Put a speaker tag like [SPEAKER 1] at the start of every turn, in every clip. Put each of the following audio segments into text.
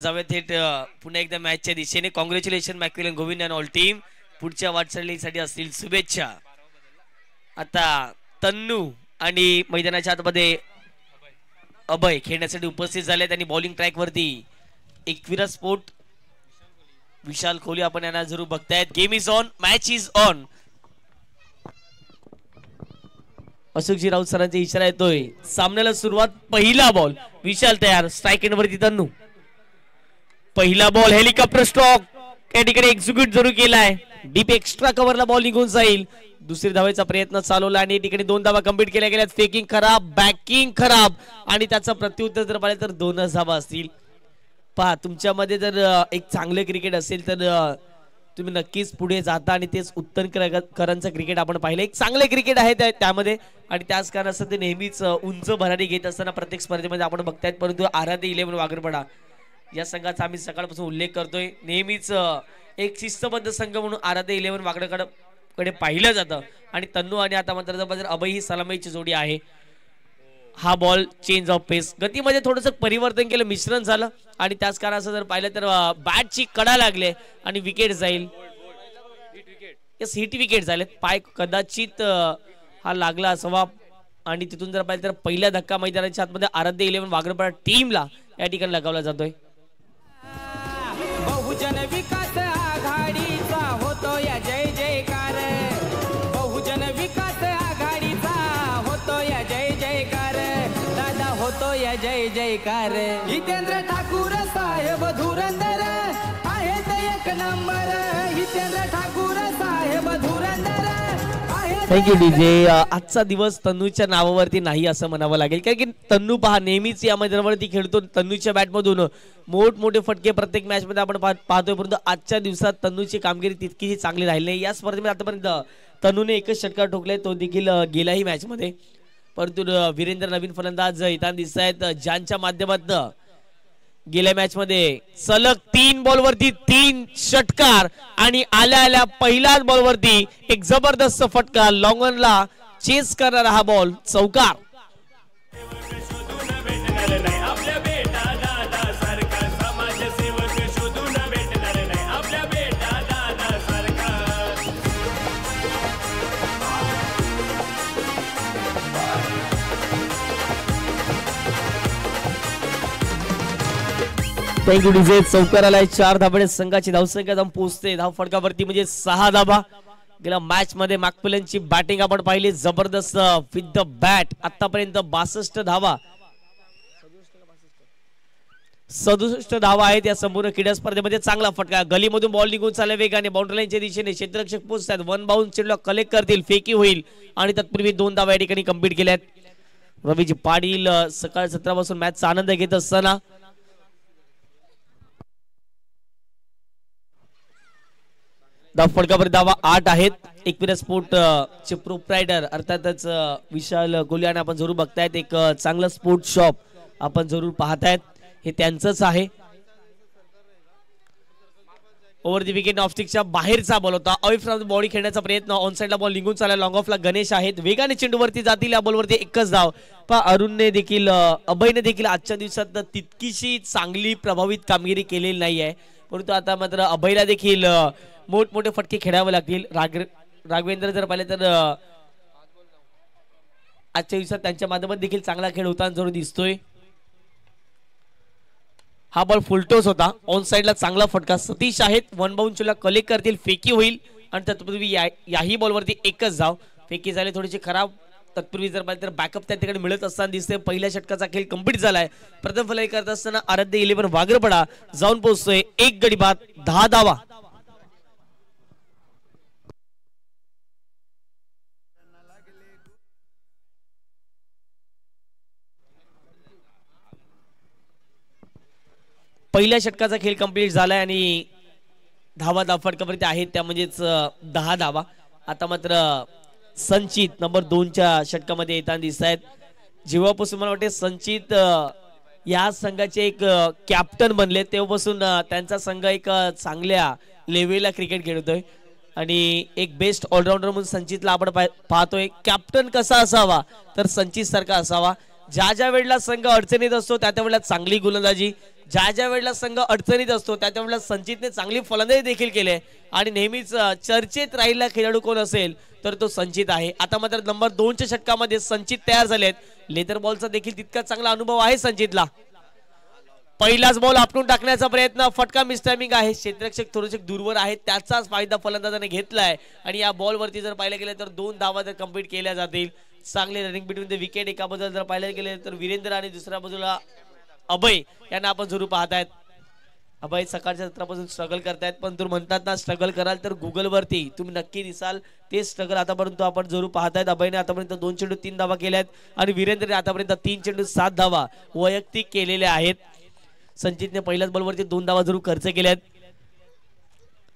[SPEAKER 1] जाऊया थेट पुन्हा एकदा मॅचच्या दिशेने. कॉंग्रॅच्युलेशन मॅक्विलन गोविंद अँड ऑल टीम. पुढच्या वाटचालीसाठी असतील शुभेच्छा. आता तन्नू आणि मैदानाच्या आतमध्ये अभय खेळण्यासाठी उपस्थित झालेत आणि बॉलिंग ट्रॅक वरती एकविरा स्पोर्ट विशाल कोहली आपण यांना जरूर बघतायत. Game is on, match is on. Ashokji Raut सरांचा इशारा येतोय. सामन्याला सुरुवात. पहिला बॉल. विशाल तयार. स्ट्राईक एंड वरती तन्नू. पहिला बॉल हेलिकॉप्टर स्ट्रोक या ठिकाणी एक्झिक्यूट जरूर केलाय. डीप एक्स्ट्रा कव्हरला बॉल निघून जाईल. दुसरी धावेचा प्रयत्न चालवला आणि ठिकाणी 2 धावा कंप्लीट केल्या गेल्यात. फेकिंग खराब, बॅकिंग खराब आणि त्याचा प्रत्युत्तर जर पाहिलं तर 2च धावा असतील. पहा, तुमच्यामध्ये जर एक चांगले क्रिकेट असेल तर तुम्ही नक्कीच पुढे जाता आणि तेच उत्तरकरांचं क्रिकेट आपण पाहिलं. एक चांगले क्रिकेट आहे त्यामध्ये आणि त्याच कारणास्तव ते नेहमीच उंच भरारी घेत असताना प्रत्येक स्पर्धेमध्ये आपण बघतायत. परंतु आराध्य 11 वागरपडा या संघाचा आम्ही सकाळपासून उल्लेख करतोय. नेहमीच एक शिस्तबद्ध संघ म्हणून आराध्य 11 वागरकडे पाहिलं जातं आणि तन्नू आणि आता मात्र अभय ही सलामीची जोडी आहे. हा बॉल चेंज ऑफ पेस, गतीमध्ये थोडंसं परिवर्तन केलं, मिश्रण झालं आणि त्याच कारणाचं जर पाहिलं तर बॅटची कडा लागले आणि विकेट जाईल. यस, हिट विकेट झालेत. पाय कदाचित हा लागला असावा आणि तिथून जर पाहिलं तर पहिला धक्का मैदानाच्या आतमध्ये आराध्य 11 वागरपाडा टीमला या ठिकाणी लगावला जातोय.
[SPEAKER 2] बहुजन विकास आघाडीचा होतो या जय जयकार. बहुजन विकास आघाडीचा होतो या जय जयकार. दादा होतो या जय जयकार. हितेंद्र ठाकूर साहेब धुरंधर आहेत एक नंबर. हितेंद्र ठाकूर साहेब धुरंधर.
[SPEAKER 1] Thank you DJ. आजचा दिवस तन्नूच्या नावावरती नाही असं म्हणावं लागेल, कारण की तन्नू पहा नेहमीच या मैदानावरती खेळतो. तन्नूच्या बॅटमधून मोठमोठे फटके प्रत्येक मॅच मध्ये आपण पाहतोय, परंतु आजच्या दिवसात तन्नूची कामगिरी तितकीही चांगली राहिली नाही. या स्पर्धेमध्ये आतापर्यंत तन्नूने एकच षटकार ठोकलाय, तो देखील गेलाही मॅच मध्ये. परंतु वीरेंद्र नवीन फलंदाज येताना दिसत आहेत ज्यांच्या माध्यमातून गेल्या मॅच मध्ये सलग 3 बॉलवरती 3 षटकार आणि आल्या आल्या पहिल्याच बॉलवरती एक जबरदस्त फटका. लॉंगनला चेस करणारा हा बॉल चौकार. Thank you DJ. चौकार आलाय. 4 धाबे संघाची धावसंख्या जाऊन पोहोचते धाव फटकावरती म्हणजे 6 धाबा. गेल्या मॅच मध्ये मॅकपिलनची बॅटिंग आपण पाहिली, जबरदस्त विथ द बॅट. आतापर्यंत 62 धावा, 67 धावा आहेत या संपूर्ण क्रीडा स्पर्धेमध्ये. चांगला फटका. गलीमधून बॉल निघून चालला वेगाने बाउंड्री लाईनच्या दिशेने. क्षेत्ररक्षक पोहोचतात. 1 बाउन्स चेंडूला कलेक्ट करतील, फेकी होईल आणि तत्पूर्वी 2 धावा या ठिकाणी कंप्लीट केल्यात. रवीजी पाटील सकाळ 17 पासून मॅचचा आनंद घेत असताना धाव फटकावर धावा 8 आहेत. एकविरा स्पोर्ट चे प्रोप्रायटर अर्थातच विशाल कोहली आपण जरूर बघतायत. एक चांगलं स्पोर्ट शॉप आपण जरूर पाहतायत, हे त्यांचंच आहे. ओव्हर दी विकेट ऑफ स्टिकच्या बाहेरचा बॉल होता. अवे फ्रॉम द बॉडी खेळण्याचा प्रयत्न. ऑन साइडला बॉल निघून चालला. लॉंग ऑफला गणेश आहेत. वेगाने चेंडूवरती जातील. या बॉलवरती एकच धाव. पण अरुणने देखील अभयने देखील आजच्या दिवसात तितकीशी चांगली प्रभावित कामगिरी केलेली नाही आहे, परंतु आता मात्र अभयला देखील मोठमोठे फटके खेळावे लागतील. राघवेंद्र जर पाहिले तर आजच्या दिवसात त्यांच्या माध्यमात देखील चांगला खेळ होताना जरूर दिसतोय. हा बॉल फुलटोस होता. ऑन साइडला चांगला फटका. सतीश आहेत. 1 बाउन्स चेंडूला कलेक्ट करतील, फेकी होईल आणि तत्पूर्वी याही बॉलवरती एकच धाव. फेकी झाली थोडीशी खराब. तत्पूर्वी जर पाहिलं तर बॅकअप त्या ठिकाणी मिळत असताना दिसते. पहिल्या षटकाचा खेळ कंप्लीट झालाय. प्रथम फलंदाजी करत असताना आराध्य 11 वागरपडा जाऊन पोहोचतोय 1 गडी बाद 10 धावा. पहिल्या षटकाचा खेळ कंप्लीट झालाय आणि धावा धाव फटकावरती आहेत त्या म्हणजेच 10 धावा. आता मात्र संचित नंबर 2च्या षटकामध्ये येताना दिसत आहेत. जेव्हापासून मला वाटते संचित या संघाचे एक कॅप्टन बनले तेव्हापासून त्यांचा संघ एक चांगल्या लेव्हलला क्रिकेट खेळतोय आणि एक बेस्ट ऑलराऊंडर म्हणून संचितला आपण पाहतोय. कॅप्टन कसा असावा तर संचित सारखा असावा. ज्या ज्या वेळेला संघ अडचणीत असतो त्या त्या वेळेला चांगली गोलंदाजी, ज्या ज्या वेळेला संघ अडचणीत असतो त्या वेळेला संचितने चांगली फलंदाजी देखील केली आणि नेहमीच चर्चेत राहिलेला खेळाडू कोण असेल तर तो संचित आहे. आता मात्र नंबर 2च्या षटकामध्ये संचित तयार झालेत. लेदर बॉलचा देखील तितका चांगला अनुभव आहे संचितला. पहिलाच बॉल आपटून टाकण्याचा प्रयत्न, फटका मिस टायमिंग आहे. क्षेत्ररक्षक थोडेसे दूरवर आहेत, त्याचाच फायदा फलंदाजाने घेतलाय आणि या बॉल वरती जर पाहिलं गेलं तर 2 धावा जर कंप्लीट केल्या जातील. चांगले रनिंग बिटवीन द विकेट एका बाजूला जर पाहिलं गेले तर वीरेंद्र आणि दुसऱ्या बाजूला अभय यांना आपण जरूर पाहतायत. अभय सकाळच्या सत्रापासून स्ट्रगल करतायत, पण तुम्ही म्हणतात ना स्ट्रगल कराल तर गुगल वरती तुम्ही नक्की दिसाल. ते स्ट्रगल आतापर्यंत आपण जरूर पाहतायत. अभयने आतापर्यंत 2 चेंडू 3 धावा केल्यात आणि वीरेंद्रने आतापर्यंत 3 चेंडू 7 धावा वैयक्तिक केलेल्या आहेत. संचितने पहिल्याच बॉलवरती 2 धावा जरूर खर्च केल्यात.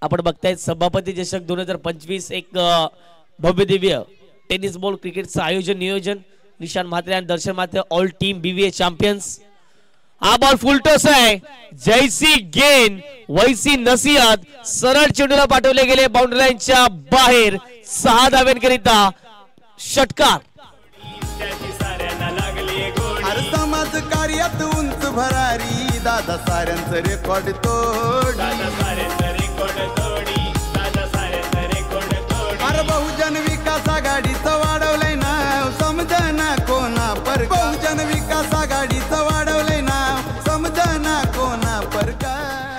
[SPEAKER 1] आपण बघतायत सभापती चषक 2025 एक भव्य दिव्य टेनिस बॉल क्रिकेटचं आयोजन नियोजन निशान म्हात्रे आणि Darshan Mhatre all team BVA champions. हा बॉल फुल टॉस आहे. जैसी गेंद वैसी नसीहत. सरळ चेंडूला पाठवले गेले बाउंड्री लाईनच्या बाहेर. 6 धाव्यांकरिता षटकार.
[SPEAKER 3] समाज कार्यात उंच भरारी दादा साऱ्यांचं रेकॉर्ड तोड. अरे बहुजन विकास आघाडीचं वाढवलंय नाव समजना कोणा पर. बहुजन विकास आघाडीचं वाढवलंय नाव समजना कोणा पर.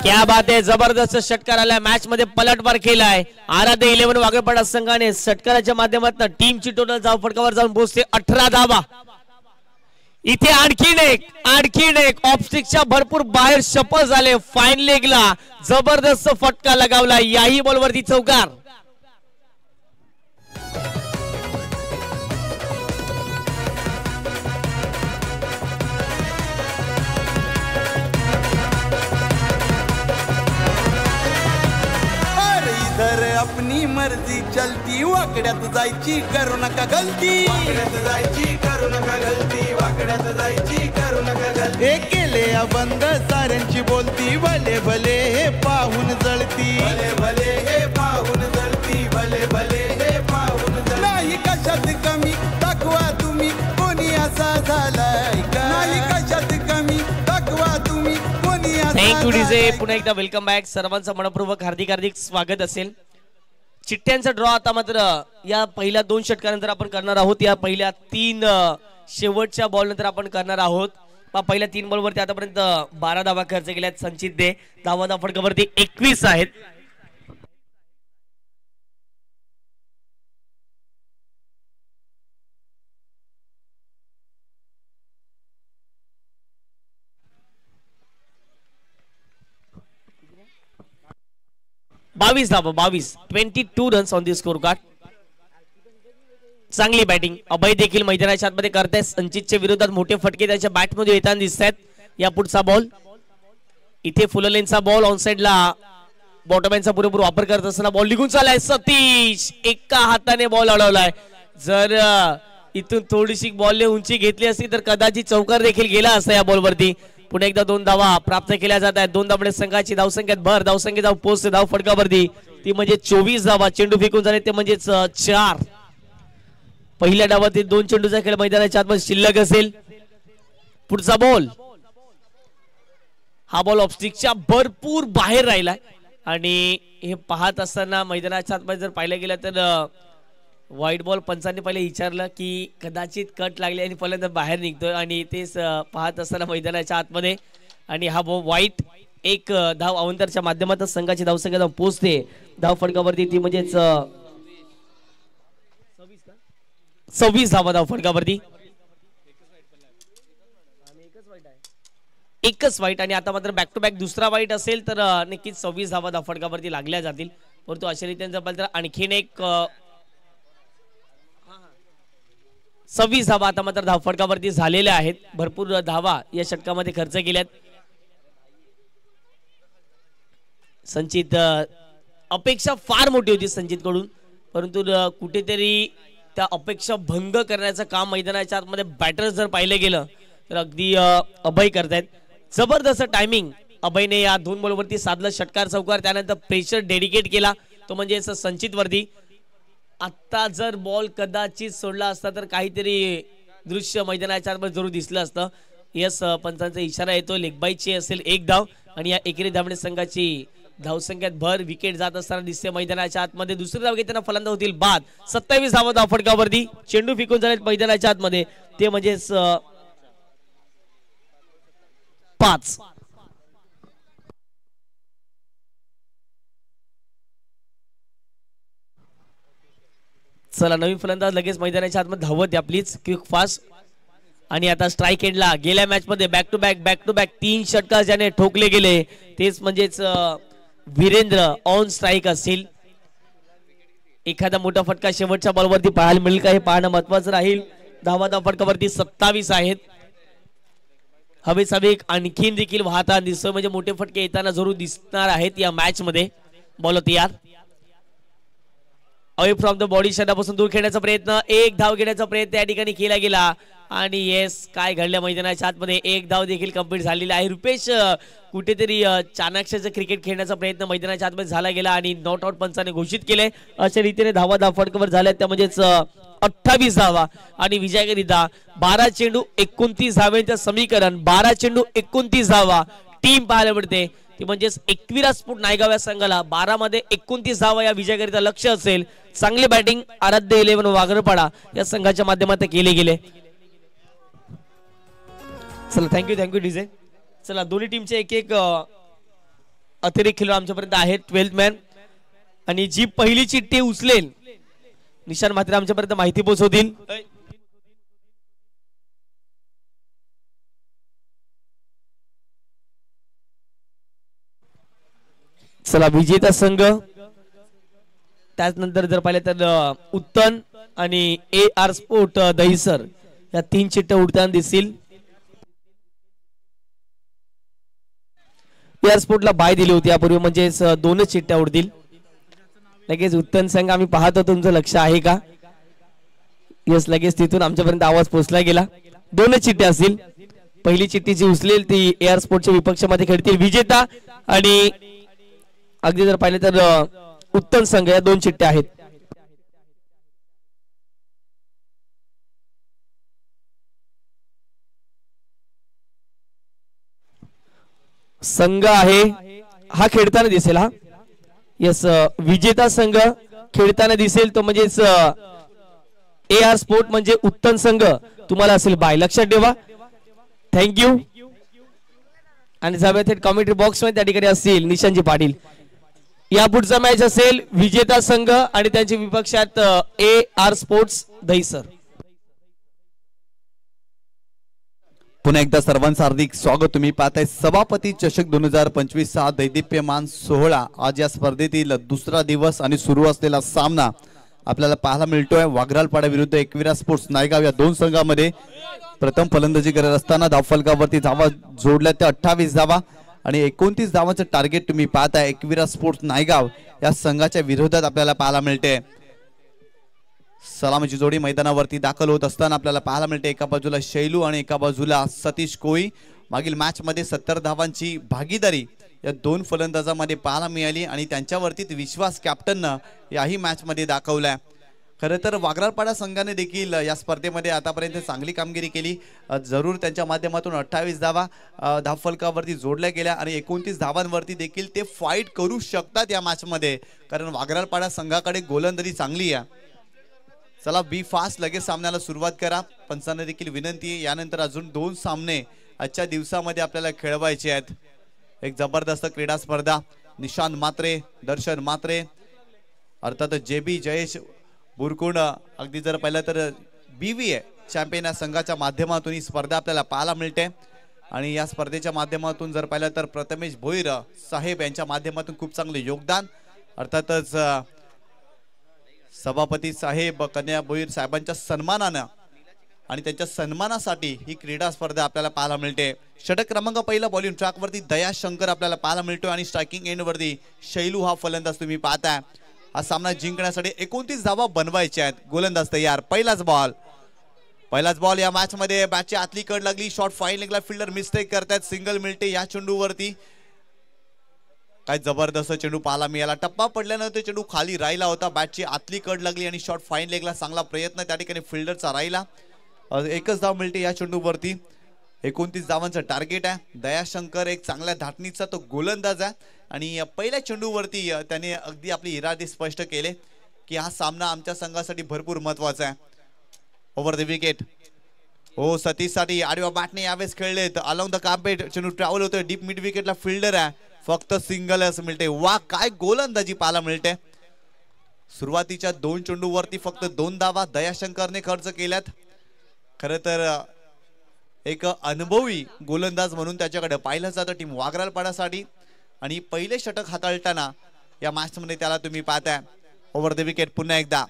[SPEAKER 1] क्या बात आहे, जबरदस्त षटकार आलाय. मॅच मध्ये पलटवार केलाय. आराध्य 11 वाघेपाडा संघाने षटकाराच्या माध्यमातून टीमची टोटल धाव फटकावर जाऊन पोहोचते 18 धावा. इथे आणखीन एक ऑफस्टिकच्या भरपूर बाहेर सफल झाले. फाईन लेगला जबरदस्त फटका लगावला. याही बॉलवरती चौकार.
[SPEAKER 3] अपनी मर्जी चलती वाकड्यात जायची करू नका गलती. वाकड्यात जायची करू नका गलती. वाकड्यात जायची करू नका गलती. हे केले बंद साऱ्यांची बोलती. भले भले हे पाहून जळती. भले भले हे पाहून जळती. भले भले हे पाहून जळती. नाही कशात कमी दाखवा तुम्ही कोणी असा झालाय का. नाही कशात कमी दाखवा तुम्ही कोणी असा.
[SPEAKER 1] Thank you DJ. पुन्हा एकदा वेलकम बॅक. सर्वांचं मनपूर्वक हार्दिक स्वागत असेल. चिठ्ठ्यांचा ड्रॉ आता मात्र या पहिल्या 2 षटकानंतर आपण करणार आहोत. या पहिल्या 3 शेवटच्या बॉल नंतर आपण करणार आहोत. पहिल्या 3 बॉलवरती आतापर्यंत 12 धावा खर्च केल्यात संचितने. धावा फटकावरती 21 आहेत. धावा 22 runs on the score card. चांगली बॅटिंग अभय देखील मैदानाच्या आतमध्ये करतायत. संचितच्या विरोधात मोठे फटके त्याच्या बॅट मध्ये येताना दिसत आहेत. या पुढचा बॉल इथे फुललेनचा बॉल ऑन साइडला बॉटमॅनचा पुरेपूर वापर करत असताना बॉल निघून चाललाय. सतीश एका हाताने बॉल अडवलाय. जर इथून थोडीशी बॉलने उंची घेतली असती तर कदाचित चौकार देखील गेला असता या बॉलवरती. पुन्हा एकदा 2 धावा प्राप्त केल्या जात आहेत. 2 धावडे संघाची धावसंख्येत भर. धावसंख्येत धाव पोहोचते धाव फटकावरती ती म्हणजे 24 धावा. चेंडू फेकून झाले ते म्हणजेच 4. पहिल्या डावातील 2 चेंडूचा खेळ मैदानाच्या आतमध्ये शिल्लक असेल. पुढचा बॉल हा बॉल ऑफस्टिकच्या भरपूर बाहेर राहिलाय आणि हे पाहत असताना मैदानाच्या आतमध्ये जर पाहिलं गेलं तर व्हाईट बॉल पंचांनी पहिले विचारलं की कदाचित कट लागली आणि पहिल्यांदा बाहेर निघतोय आणि तेच पाहत असताना मैदानाच्या आतमध्ये आणि हा बॉल व्हाईट. 1 धाव अवंतरच्या माध्यमातून संघाची धावसंख्या पोहोचते धाव फटकावरती ती म्हणजेच 26 धावा धाव फटकावरती. एकच वाईट आणि आता मात्र बॅक टू बॅक दुसरा वाईट असेल तर नक्कीच 26 धावा धाव फटकावरती लागल्या जातील. परंतु अशा रीतीने जर पाहिलं तर आणखीन एक 26 धावा आता मात्र धाव फटकावरती झालेल्या आहेत. भरपूर धावा या षटकामध्ये खर्च केल्यात. संचित अपेक्षा फार मोठी होती संचित कडून परंतु कुठेतरी त्या अपेक्षा भंग करण्याचं काम मैदानाच्या आतमध्ये बॅटर जर पाहिलं गेलं तर अगदी अभय करतायत. जबरदस्त टायमिंग अभयने या 2 बॉलवरती साधलं. षटकार चौकार त्यानंतर प्रेशर डेडिकेट केला तो म्हणजे संचित वरती. आता जर बॉल कदाचित सोडला असता तर काहीतरी दृश्य मैदानाच्या आतमध्ये जरूर दिसलं असतं. यस पंचांचा इशारा येतो, लेगबाईची असेल एक धाव आणि या एकेरी धावणे संघाची धावसंख्यात भर. विकेट जात असताना दिसते मैदानाच्या आतमध्ये. दुसरी धाव घेताना फलंदाज होतील बाद. 27 धावा धाव फटकावरती. चेंडू फेकून झालेत मैदानाच्या आतमध्ये, ते म्हणजेच 5. चला नवीन फलंदाज लगेच मैदानाच्या आतमध्ये धावत द्या प्लीज, क्विक फास्ट. आणि आता स्ट्राइक एंडला गेल्या मॅच मध्ये बॅक टू बॅक 3 षटकार ज्याने ठोकले गेले तेच म्हणजेच वीरेंद्र ऑन स्ट्राइक असतील. एखादा मोठा फटका शेवटच्या बॉलवरती पाहायला मिळेल का हे पाहणं महत्वाचं राहील. धावा धाव फटकावरती 27 आहेत. हवेचा वेग आणखीन देखील वाहता दिसतोय, म्हणजे मोठे फटके येताना जरूर दिसणार आहेत या मॅच मध्ये. बॉल तयार. अवे फ्रॉम द बॉडी शटापासून दूर खेळण्याचा प्रयत्न, एक धाव घेण्याचा प्रयत्न या ठिकाणी केला गेला. आणि येस, काय घडलं मैदानाच्या आतमध्ये, एक धाव देखील कंप्लीट झालेला आहे. रुपेश कुठेतरी चाणाक्षाचं क्रिकेट खेळण्याचा प्रयत्न मैदानाच्या आतमध्ये झाला गेला आणि नॉट आउट पंचाने घोषित केले. अशा रीतीने धावा धाव फटकावर झाल्या त्या म्हणजेच 28 धावा आणि विजयाकरिता 12 चेंडू 29 धावांचं समीकरण. 12 चेंडू 29 धावा टीम पाहायला मिळते, ती म्हणजेच 21 स्फोट नायगाव या संघाला 12 मध्ये 29 धावा या विजयाकरिता लक्ष असेल. चांगली बॅटिंग आराध्य 11 वागरपाडा या संघाच्या माध्यमातून केले गेले. चला थँक्यू डीजे. चला दोन्ही टीमचे एक अतिरिक्त खेळाडू आमच्यापर्यंत आहेत 12th मॅन, आणि जी पहिली चिठ्ठी उचलेल निशान मात्र आमच्यापर्यंत माहिती पोहोचवतील. चला विजेता संघ, त्यानंतर जर पाहिलं तर उत्तन आणि AR स्पोर्ट दहिसर या 3 चिठ्ठ्या उडताना दिसतील. AR स्पोर्टला बाय दिली होती यापूर्वी, म्हणजेच 2च चिठ्ठ्या उडतील. लगेच उत्तन संघ आम्ही पाहतो, तुमचं लक्ष आहे का? यस, लगेच तिथून आमच्यापर्यंत आवाज पोहोचला गेला. 2च चिठ्ठ्या असतील. पहिली चिठ्ठी जी उचलेल ती AR स्पोर्टच्या विपक्षामध्ये खेळतील विजेता, आणि अगदी जर पाहिलं तर उत्तम संघ या 2 चिठ्ठ्या आहेत. संघ आहे हा खेळताना दिसेल. हा यस, विजेता संघ खेळताना दिसेल तो म्हणजेच AR स्पोर्ट म्हणजे उत्तम संघ. तुम्हाला असेल बाय, लक्षात ठेवा. थँक्यू. आणि जाऊया थेट कॉमेंट्री बॉक्स मध्ये त्या ठिकाणी असतील निशांजी पाटील. या पुढचा मॅच असेल विजेता संघ आणि त्यांच्या विपक्षात AR स्पोर्ट्स दहिसर.
[SPEAKER 4] पुन्हा एकदा सर्वांचं हार्दिक स्वागत. तुम्ही पाहताय सभापती चषक 2025 चा दैदिप्यमान सोहळा. आज या स्पर्धेतील दुसरा दिवस आणि सुरू असलेला सामना आपल्याला पाहायला मिळतोय. वाघरालपाडा विरुद्ध 21 स्पोर्ट्स नायगाव या 2 संघामध्ये. प्रथम फलंदाजी करत असताना धावफलकावरती धावा जोडल्या त्या 28 धावा आणि 29 धावांचं टार्गेट तुम्ही पाहताय 21 स्पोर्ट्स नायगाव या संघाच्या विरोधात आपल्याला पाहायला मिळते. सलामीची जोडी मैदानावरती दाखल होत असताना आपल्याला पाहायला मिळते एका बाजूला शैलू आणि एका बाजूला सतीश कोळी. मागील मॅच मध्ये 70 धावांची भागीदारी या 2 फलंदाजांमध्ये पाहायला मिळाली आणि त्यांच्यावरती विश्वास कॅप्टननं याही मॅच मध्ये दाखवलाय. खरं तर वाघरालपाडा संघाने देखील या स्पर्धेमध्ये आतापर्यंत चांगली कामगिरी केली. जरूर त्यांच्या माध्यमातून 28 धावा धावफलकावरती जोडल्या गेल्या आणि 29 धावांवरती देखील ते फाईट करू शकतात या मॅच मध्ये, कारण वाघरालपाडा संघाकडे गोलंदाजी चांगली आहे. चला बी फास्ट, लगेच सामन्याला सुरुवात करा. पंचांना देखील विनंती आहे, यानंतर अजून 2 सामने आजच्या दिवसामध्ये आपल्याला खेळवायचे आहेत. एक जबरदस्त क्रीडा स्पर्धा. निशांत मात्रे, दर्शन मात्रे, अर्थात JB जयेश बुरकुंड, अगदी जर पाहिलं तर BVA चॅम्पियन या संघाच्या माध्यमातून ही स्पर्धा आपल्याला पाहायला मिळते. आणि या स्पर्धेच्या माध्यमातून जर पाहिलं तर प्रथमेश भोईर साहेब यांच्या माध्यमातून खूप चांगले योगदान. अर्थातच सभापती साहेब कन्या भोईर साहेबांच्या सन्मानानं आणि त्यांच्या सन्मानासाठी ही क्रीडा स्पर्धा आपल्याला पाहायला मिळते. षटक क्रमांक पहिला बॉलिंग ट्रॅकवरती दया शंकर आपल्याला पाहायला मिळतोय आणि स्ट्रायकिंग एंडवरती शैलू हा फलंदाज तुम्ही पाहताय. हा सामना जिंकण्यासाठी 29 धावा बनवायच्या आहेत. गोलंदाज तयार. पहिलाच बॉल या मॅच मध्ये. बॅटची आतली कड लागली, शॉट फाईन लेगला, फिल्डर मिस्टेक करतात, सिंगल मिळते या चेंडूवरती. काय जबरदस्त चेंडू पाहायला मिळाला. टप्पा पडल्यानंतर चेंडू खाली राहिला होता, बॅटची आतली कड लागली आणि शॉट फाईन लेगला. चांगला प्रयत्न त्या ठिकाणी फिल्डरचा राहिला. एकच धाव मिळते या चेंडूवरती. 29 धावांचं टार्गेट आहे. दयाशंकर एक चांगल्या धाटणीचा तो गोलंदाज आहे आणि पहिल्या चेंडूवरती त्याने अगदी आपली इरादे स्पष्ट केले की हा सामना आमच्या संघासाठी भरपूर महत्वाचा आहे. Over the wicket. हो सतीश साठी आडव्या बॅटने यावेळेस खेळलेत. अलॉंग द कार्पेट चेंडू ट्रॅव्हल होतोय. डीप मिड विकेटला फिल्डर आहे. फक्त सिंगलच मिळते. वा काय गोलंदाजी पाहायला मिळते. सुरुवातीच्या 2 चेंडूवरती फक्त 2 धावा दयाशंकरने खर्च केल्यात. खरं तर एक अनुभवी गोलंदाज म्हणून त्याच्याकडे पाहिलं जातं टीम वागरालपाडासाठी आणि पहिले षटक हाताळताना या मॅच मध्ये त्याला तुम्ही पाहताय. ओव्हर द विकेट पुन्हा एकदा.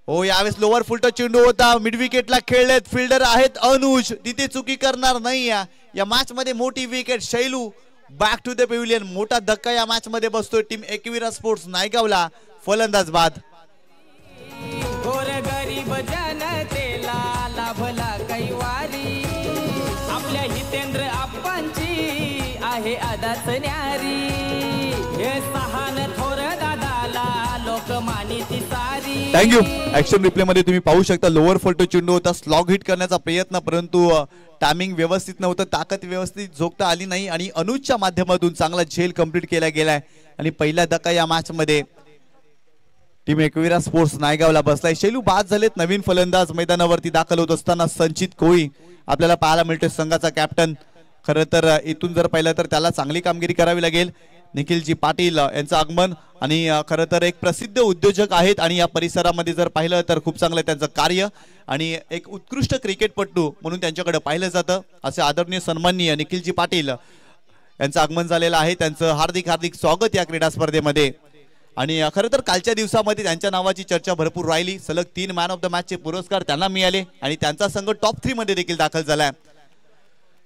[SPEAKER 4] हो यावेळेस लोअर फुलटच चेंडू होता. मिड विकेटला खेळलेत. फिल्डर आहेत अनुज. तिथे चुकी करणार नाही. या मॅच मध्ये मोठी wicket. Shailu back to the pavilion. मोठा धक्का या मॅच मध्ये बसतोय टीम एकविरा स्पोर्ट्स नायगावला. फलंदाज बाद.
[SPEAKER 2] गरीब जनतेला लाभला काही वारी. आपल्या हितेंद्र आप्पांची आहे आदाच न्यारी. हे सहान थोर दादाला लोकमानी ती सारी.
[SPEAKER 4] थँक्यू. ऍक्शन रिप्ले मध्ये तुम्ही पाहू शकता लोअर फुलटच चेंडू होता. स्लॉग हिट करण्याचा प्रयत्न परंतु टायमिंग व्यवस्थित नव्हतं. ताकद व्यवस्थित झोकता आली नाही आणि अनुजच्या माध्यमातून चांगला झेल कंप्लीट केला गेलाय आणि पहिला धक्का या मॅच मध्ये टीम एकविरा स्पोर्ट्स नायगावला बसलाय. शैलू बाद झालेत. नवीन फलंदाज मैदानावरती दाखल होत असताना संचित कोळी आपल्याला पाहायला मिळतोय संघाचा कॅप्टन. खरं तर इथून जर पाहिलं तर त्याला चांगली कामगिरी करावी लागेल. निखिलजी पाटील यांचं आगमन आणि खरं तर एक प्रसिद्ध उद्योजक आहेत आणि या परिसरामध्ये जर पाहिलं तर खूप चांगलं त्यांचं कार्य आणि एक उत्कृष्ट क्रिकेटपटू म्हणून त्यांच्याकडे पाहिलं जातं. असे आदरणीय सन्माननीय निखिलजी पाटील यांचं आगमन झालेलं आहे. त्यांचं हार्दिक हार्दिक स्वागत या क्रीडा स्पर्धेमध्ये. आणि खरं तर कालच्या दिवसामध्ये त्यांच्या नावाची चर्चा भरपूर राहिली. सलग 3 मॅन ऑफ द मॅचचे पुरस्कार त्यांना मिळाले आणि त्यांचा संघ टॉप 3 मध्ये देखील दाखल झालाय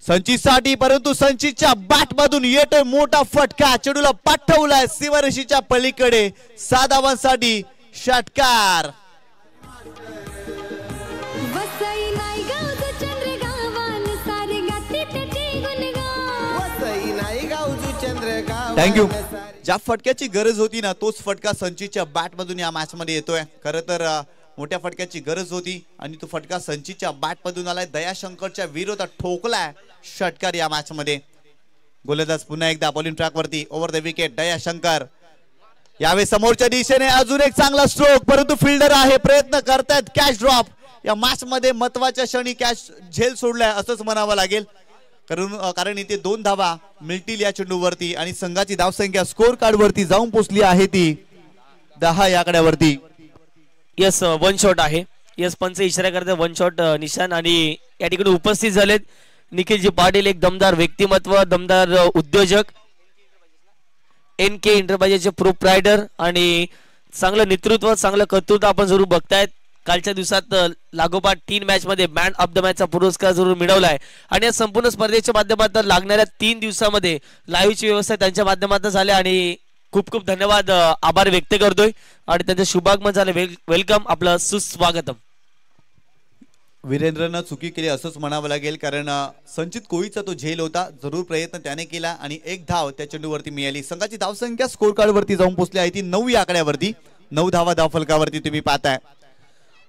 [SPEAKER 4] संचित साठी. परंतु संचितच्या बॅट मधून येतोय मोठा फटका. चेंडूला पाठवलाय सीमारेषेच्या पलीकडे. 6 धावांसाठी षटकार. थँक्यू. ज्या फटक्याची गरज होती ना तोच फटका संचितच्या बॅट मधून या मॅच मध्ये येतोय. खरं तर मोठ्या फटक्याची गरज होती आणि तो फटका संचितच्या बॅट मधून आलाय. दयाशंकरच्या विरोधात ठोकलाय षटकार या मॅच मध्ये. गोलंदाज पुन्हा एकदा बॉलिंग ट्रॅक वरती. Over the wicket Dayashankar. यावेळी समोरच्या दिशेने अजून एक चांगला स्ट्रोक परंतु फिल्डर आहे. प्रयत्न करतायत कॅच ड्रॉप. या मॅच मध्ये महत्वाच्या क्षणी कॅच झेल सोडलाय असंच म्हणावं लागेल. कारण इथे 2 धावा मिळतील या चेंडूवरती आणि संघाची धावसंख्या स्कोर कार्ड वरती जाऊन पोहोचली आहे ती 10 या आकड्यावरती.
[SPEAKER 1] यस 1 शॉट आहे. यस पंच इशारा करते 1 शॉट निशान आणि या ठिकाणी उपस्थित झालेत निखिलजी पाटील. एक दमदार व्यक्तिमत्व, दमदार उद्योजक, NK एंटरप्राइजेसचे प्रोप्रायटर आणि चांगलं नेतृत्व, चांगलं कर्तृत्व आपण जरूर बघतायत. कालच्या दिवसात लागोपाठ 3 मॅच मध्ये मॅन ऑफ द मॅचचा पुरस्कार जरूर मिळवलाय आणि या संपूर्ण स्पर्धेच्या माध्यमातून लागणाऱ्या 3 दिवसामध्ये लाईव्हची व्यवस्था त्यांच्या माध्यमातून झाल्या आणि खूप खूप धन्यवाद, आभार व्यक्त करतोय आणि त्यांचं शुभागमन झालं. वेलकम, आपलं सुस्वागतम.
[SPEAKER 4] वीरेंद्रनं चुकी केली असंच म्हणावं लागेल कारण संचित कोळीचा तो झेल होता. जरूर प्रयत्न त्याने केला आणि 1 धाव त्या चेंडूवरती मिळाली. संघाची धावसंख्या स्कोर कार्ड वरती जाऊन पोहोचली आहे ती 9 या आकड्यावरती. 9 धावा धावफलकावरती तुम्ही पाहताय.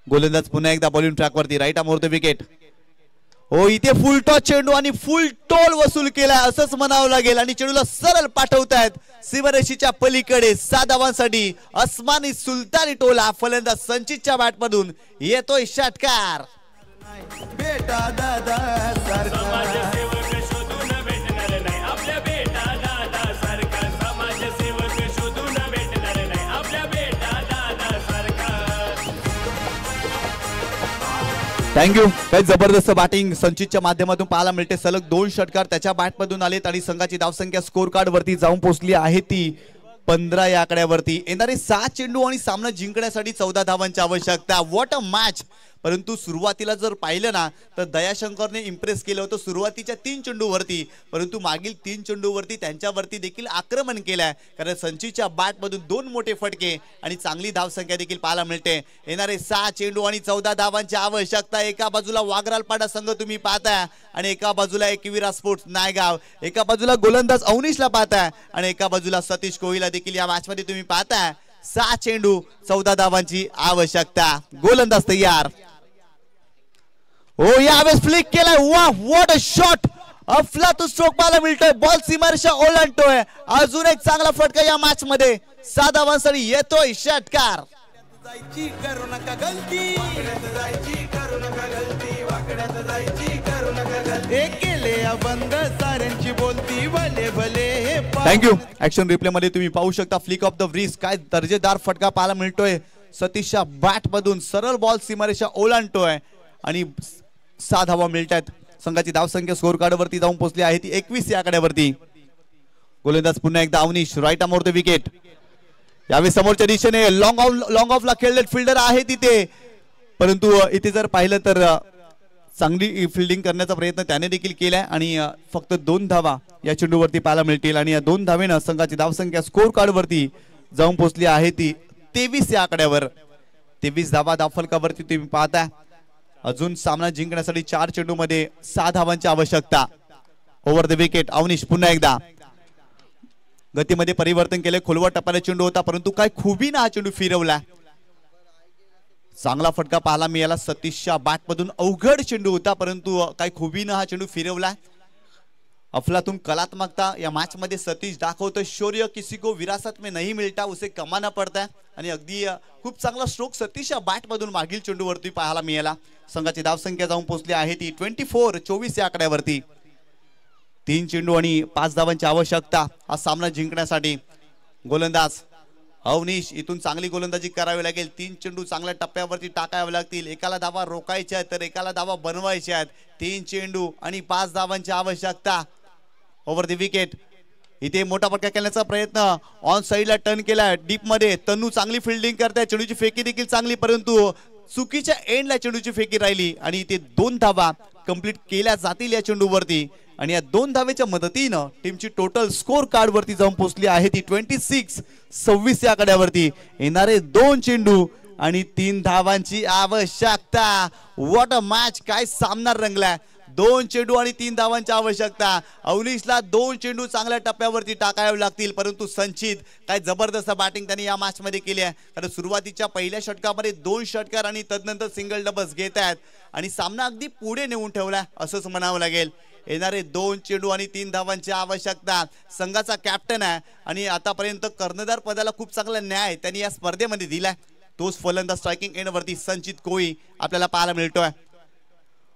[SPEAKER 4] गोलंदाज पुन्हा एकदा बॉलिंग ट्रॅक वरती. Right arm over the wicket. हो इथे फुल टॉस चेंडू आणि फुल टोल वसूल केलाय असंच म्हणावं लागेल आणि चेंडूला सरळ पाठवतायत सीमारेषेच्या पलीकडे. 6 धावांसाठी अस्मानी सुलतानी टोला. फलंदाज संचितच्या बॅट मधून येतोय षटकार.
[SPEAKER 3] बेटा दादा
[SPEAKER 4] थँक्यू. काही जबरदस्त बॅटिंग संचितच्या माध्यमातून पाहायला मिळते. सलग 2 षटकार त्याच्या बॅट मधून आलेत आणि संघाची धावसंख्या स्कोर कार्ड वरती जाऊन पोहोचली आहे ती 15 या आकड्यावरती. येणारे 6 चेंडू आणि सामना जिंकण्यासाठी 14 धावांची आवश्यकता. What a match. परंतु सुरुवातीला जर पाहिलं ना तर दयाशंकरने इम्प्रेस केलं होतं सुरुवातीच्या 3 चेंडूवरती. परंतु मागील 3 चेंडूवरती त्यांच्यावरती देखील आक्रमण केलंय कारण संचितच्या बॅट मधून 2 मोठे फटके आणि चांगली धावसंख्या देखील पाहायला मिळते. येणारे 6 चेंडू आणि 14 धावांची आवश्यकता. एका बाजूला वागरालपाडा संघ तुम्ही पाहताय आणि एका बाजूला एकविरा स्पोर्ट्स नायगाव. एका बाजूला गोलंदाज अवनीशला पाहताय आणि एका बाजूला सतीश कोळीला देखील या मॅच मध्ये तुम्ही पाहताय. 6 चेंडू 14 धावांची आवश्यकता. गोलंदाज तयार. हो यावेळेस फ्लिक केलाय. वा व्हॉट अ शॉट. अफलातून स्ट्रोक पाहायला मिळतोय. बॉल सीमारेषा ओलांडतोय. अजून एक चांगला फटका या मॅच मध्ये. 6 धावांसाठी येतोय षटकार.
[SPEAKER 3] जायची करू नका गलती, वाकड्यात जायची करू नका गलती, वाकड्यात जायची करू नका गलती. हे केले बंद साऱ्यांची बोलती भले भले हे.
[SPEAKER 4] थँक्यू. ऍक्शन रिप्ले मध्ये तुम्ही पाहू शकता फ्लिक ऑफ द व्रिस्ट. काय दर्जेदार फटका पाहायला मिळतोय. सतीशच्या बॅट मधून सरळ बॉल सीमारेषा ओलांडतोय आणि 6 धावा मिळतात. संघाची धावसंख्या स्कोर कार्ड वरती जाऊन पोहोचली आहे ती 21 या आकड्यावरती. गोलंदाज पुन्हा एकदा Avneesh right arm the wicket. यावेळी समोरच्या दिशेने लॉंग ऑफला खेळलेले फिल्डर आहे तिथे, परंतु इथे जर पाहिलं तर चांगली फिल्डिंग करण्याचा प्रयत्न त्याने देखील केलाय आणि फक्त 2 धावा या चेंडूवरती पाहायला मिळतील आणि या 2 धावेनं संघाची धावसंख्या स्कोर कार्ड वरती जाऊन पोहोचली आहे ती 23 या आकड्यावर. 23 धावा धावफलकावरती तुम्ही पाहताय. अजून सामना जिंकण्यासाठी 4 चेंडू मध्ये 6 धावांची आवश्यकता. ओव्हर द विकेट अवनीश पुन्हा एकदा. गतीमध्ये परिवर्तन केले. खोलवर टप्प्याला चेंडू होता परंतु काय खुबीने हा चेंडू फिरवला. चांगला फटका पाहायला मिळाला. सतीशच्या बॅट मधून अवघड चेंडू होता परंतु काय खुबीने हा चेंडू फिरवला. अफलातून कलात्मकता या मॅच मध्ये सतीश दाखवतोय. शौर्य किसी को विरासत में नहीं मिळता उसे कमाना पडता है. आणि अगदी खूप चांगला स्ट्रोक सतीशच्या बॅट मधून मागील चेंडूवरती पाहायला मिळाला. संघाची धावसंख्या जाऊन पोहोचली आहे ती 24 या आकड्यावरती. 3 चेंडू आणि 5 धावांची आवश्यकता हा सामना जिंकण्यासाठी. गोलंदाज अवनीश इथून चांगली गोलंदाजी करावी लागेल. 3 चेंडू चांगल्या टप्प्यावरती टाकावे लागतील. एकाला धावा रोखायच्या आहेत तर एकाला धावा बनवायच्या आहेत. 3 चेंडू आणि 5 धावांची आवश्यकता. Over the wicket. इथे मोठा फटका खेळण्याचा प्रयत्न ऑन साइडला टर्न केलाय. डीप मध्ये तन्नू चांगली फिल्डिंग करताय. चेंडूची फेकी देखील चांगली परंतु चुकीच्या एंडला चेंडूची फेकी राहिली आणि इथे 2 धावा कंप्लीट केल्या जातील या चेंडूवरती आणि या 2 धावेच्या मदतीनं टीमची टोटल स्कोर कार्ड वरती जाऊन पोहोचली आहे ती 26 या आकड्यावरती. येणारे 2 चेंडू आणि 3 धावांची आवश्यकता. What a match. काय सामना रंगलाय. 2 चेंडू आणि 3 धावांची आवश्यकता. अवनीशला 2 चेंडू चांगल्या टप्प्यावरती टाकावे लागतील परंतु संचित काय जबरदस्त बॅटिंग त्यांनी या मॅच मध्ये केली आहे. कारण सुरुवातीच्या पहिल्या षटकामध्ये 2 षटकार आणि तदनंतर सिंगल डबल्स घेत आहेत आणि सामना अगदी पुढे नेऊन ठेवलाय असंच म्हणावं लागेल. येणारे 2 चेंडू आणि 3 धावांची आवश्यकता. संघाचा कॅप्टन आहे आणि आतापर्यंत कर्णधार पदाला खूप चांगला न्याय त्यांनी या स्पर्धेमध्ये दिलाय. तोच फलंदाज स्ट्रायकिंग एंड वरती संचित कोळी आपल्याला पाहायला मिळतोय.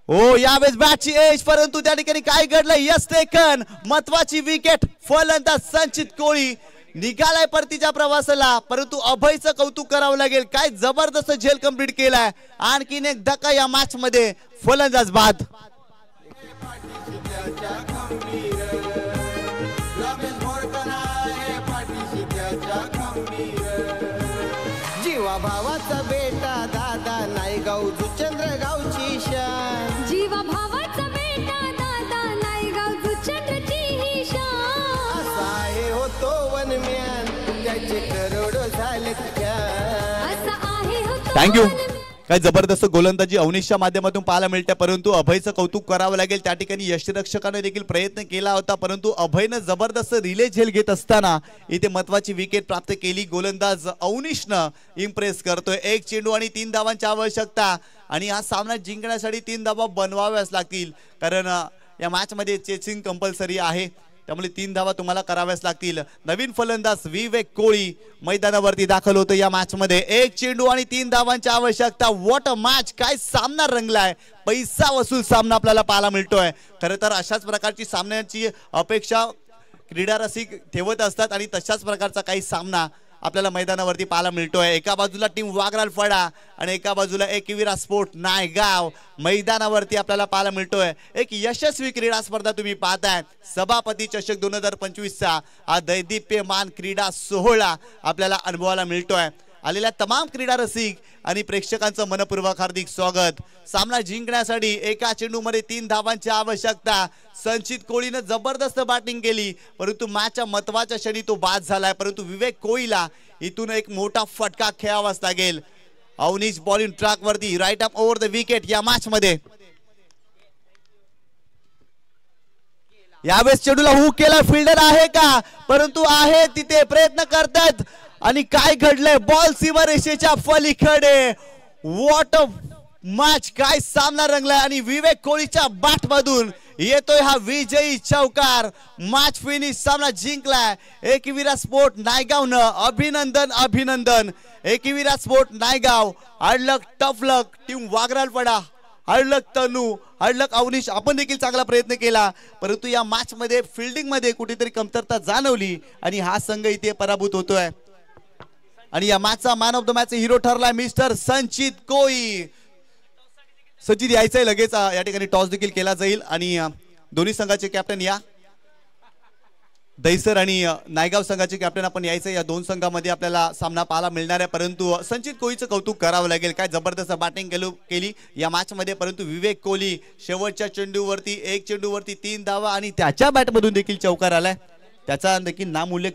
[SPEAKER 4] हो यावेळेस बॅटची एज परंतु त्या ठिकाणी काय घडलं. Yes taken. महत्वाची विकेट. फलंदाज संचित कोळी निघालाय परतीच्या प्रवासाला परंतु अभयचं कौतुक करावं लागेल. काय जबरदस्त झेल कंप्लीट केलाय. आणखीन एक धक्का या मॅच मध्ये. फलंदाज बाद.
[SPEAKER 5] जीवा भावाचा बेटा दादा नाही गाव जुचंद्र गावची शान.
[SPEAKER 6] जीवा भावाचा बेटा दादा नाही गाव जुचंद्रची शान.
[SPEAKER 5] असा आहे होतो वनम्यान त्याचे करोडो झाले.
[SPEAKER 6] असा आहे होतो.
[SPEAKER 4] थँक्यू. काय जबरदस्त गोलंदाजी अवनीशच्या माध्यमातून पाहायला मिळते परंतु अभयचं कौतुक करावं लागेल. त्या ठिकाणी यष्टीरक्षकाने देखील प्रयत्न केला होता परंतु अभयनं जबरदस्त रिले झेल घेत असताना इथे महत्वाची विकेट प्राप्त केली. गोलंदाज अवनीशनं इम्प्रेस करतोय. 1 चेंडू आणि 3 धावांची आवश्यकता आणि हा सामना जिंकण्यासाठी 3 धावा बनवाव्याच लागतील कारण या मॅच मध्ये चेसिंग कंपल्सरी आहे त्यामुळे 3 धावा तुम्हाला कराव्याच लागतील. नवीन फलंदाज विवेक कोळी मैदानावरती दाखल होतो या मॅच मध्ये. 1 चेंडू आणि 3 धावांची आवश्यकता. What a match. काय सामना रंगलाय. पैसा वसूल सामना आपल्याला पाहायला मिळतोय. खरं तर अशाच प्रकारची सामन्याची अपेक्षा क्रीडा रसिक ठेवत असतात आणि तशाच प्रकारचा काही सामना आपल्याला मैदानावरती पाहायला मिळतोय. एका बाजूला टीम वागराल फडा आणि एका बाजूला एकविरा स्पोर्ट नायगाव मैदानावरती आपल्याला पाहायला मिळतोय. एक यशस्वी क्रीडा स्पर्धा तुम्ही पाहताय. सभापती चषक 2025चा हा दैदिप्यमान क्रीडा सोहळा आपल्याला अनुभवायला मिळतोय. आलेल्या तमाम क्रीडा रसिक आणि प्रेक्षकांचं मनपूर्वक हार्दिक स्वागत. सामना जिंकण्यासाठी एका चेंडूमध्ये 3 धावांची आवश्यकता. संचित कोळीने जबरदस्त बॅटिंग केली परंतु मॅचच्या महत्वाच्या क्षणी तो बाद झालाय परंतु विवेक कोळीला इथून एक मोठा फटका खेळावाच लागेल. अवनीश बॉलिंग ट्रॅक वरती right up over the wicket या मॅच मध्ये. यावेळेस चेंडूला हुक केला. फिल्डर आहे का परंतु आहे तिथे प्रयत्न करतात आणि काय घडलंय. बॉल सीमारेषेच्या पलीकडे. व्हॉट अ मॅच काय सामना रंगलाय आणि विवेक कोहलीच्या बॅट मधून येतोय हा विजयी चौकार. मॅच फिनिश, सामना जिंकलाय एकविरा स्पोर्ट नायगावनं. अभिनंदन अभिनंदन एकविरा स्पोर्ट नायगाव. हार्डलक टफ लक टीम वागरालपडा, हार्डलक तनू, हार्डलक अवनीश. आपण देखील चांगला प्रयत्न केला परंतु या मॅच मध्ये फिल्डिंग मध्ये कुठेतरी कमतरता जाणवली आणि हा संघ इथे पराभूत होतोय. आणि या मॅचचा man of the match hero ठरलाय मिस्टर संचित कोई. संचित यायचंय लगेच. या ठिकाणी टॉस देखील केला जाईल आणि दोन्ही संघाचे कॅप्टन या दैसर आणि नायगाव संघाचे कॅप्टन आपण यायचं. या दोन संघामध्ये आपल्याला सामना पाहायला मिळणार आहे परंतु संचित कोहलीचं कौतुक करावं लागेल. काय जबरदस्त बॅटिंग केली या मॅच मध्ये. परंतु विवेक कोहली शेवटच्या चेंडूवरती 1 चेंडूवरती 3 धावा आणि त्याच्या बॅटमधून देखील चौकार आलाय. त्याचा देखील नामूल्य